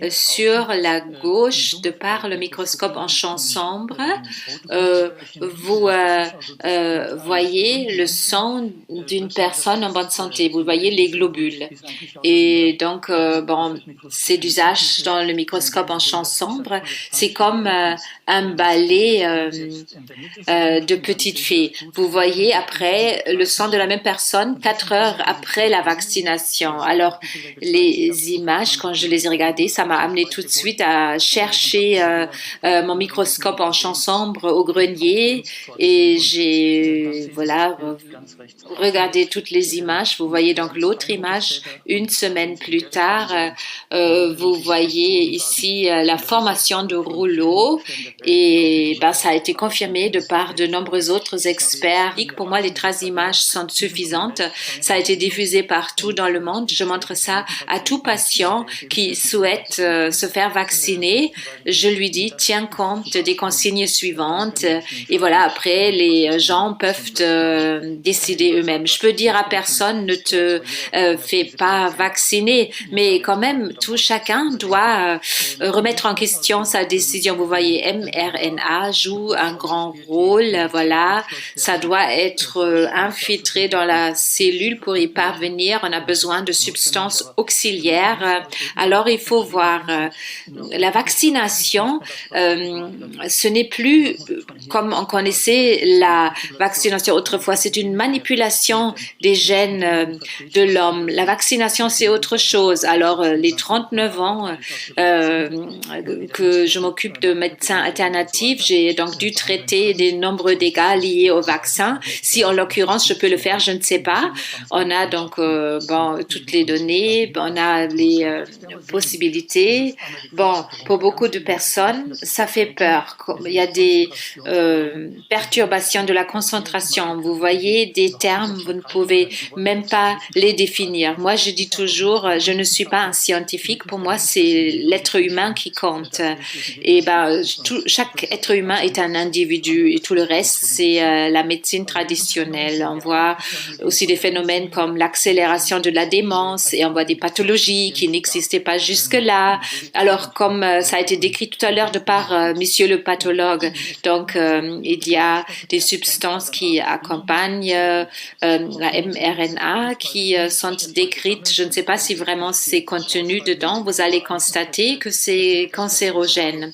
Sur la gauche, de par le microscope en champ sombre, vous voyez le sang d'une personne en bonne santé. Vous voyez les globules. Et donc, bon, c'est d'usage dans le microscope en champ sombre. C'est comme un balai de petite fée. Vous voyez après le sang de la même personne 4 heures après la vaccination. Alors, les images, quand je les ai regardées, ça m'a amené tout de suite à chercher mon microscope en champ sombre au grenier et j'ai voilà regardé toutes les images. Vous voyez donc l'autre image une semaine plus tard. Vous voyez ici la formation de rouleaux et ben, ça a été confirmé de par de nombreux autres experts. Pour moi, les 13 images sont suffisantes. Ça a été diffusé partout dans le monde. Je montre ça à tout patient qui souhaite se faire vacciner. Je lui dis, tiens compte des consignes suivantes. Et voilà, après, les gens peuvent décider eux-mêmes. Je peux dire à personne, ne te fais pas vacciner, mais quand même, chacun doit remettre en question sa décision. Vous voyez, mRNA joue un grand rôle. Voilà, ça doit être infiltré dans la cellule pour y parvenir. On a besoin de substances auxiliaires. Alors, il faut voir la vaccination. Ce n'est plus comme on connaissait la vaccination autrefois. C'est une manipulation des gènes de l'homme. La vaccination, c'est autre chose. Alors, les 39 ans que je m'occupe de médecins alternatifs, j'ai donc dû traiter des nombreux dégâts liés au vaccin. Si en l'occurrence je peux le faire, je ne sais pas. On a donc bon, toutes les données, on a les possibilités. Bon, pour beaucoup de personnes, ça fait peur. Il y a des perturbations de la concentration. Vous voyez des termes, vous ne pouvez même pas les définir. Moi, je dis toujours, je ne suis pas un scientifique. Pour moi, c'est l'être humain qui compte. Et ben, chaque être humain est un individu et tout le reste, c'est la médecine traditionnelle. On voit aussi des phénomènes comme l'accélération de la démence et on voit des pathologies qui n'existaient pas jusque-là. Alors, comme ça a été décrit tout à l'heure de par monsieur le pathologue, donc il y a des substances qui accompagnent la mRNA qui sont décrites. Je ne sais pas si vraiment c'est contenu dedans. Vous allez constater que c'est cancérogène.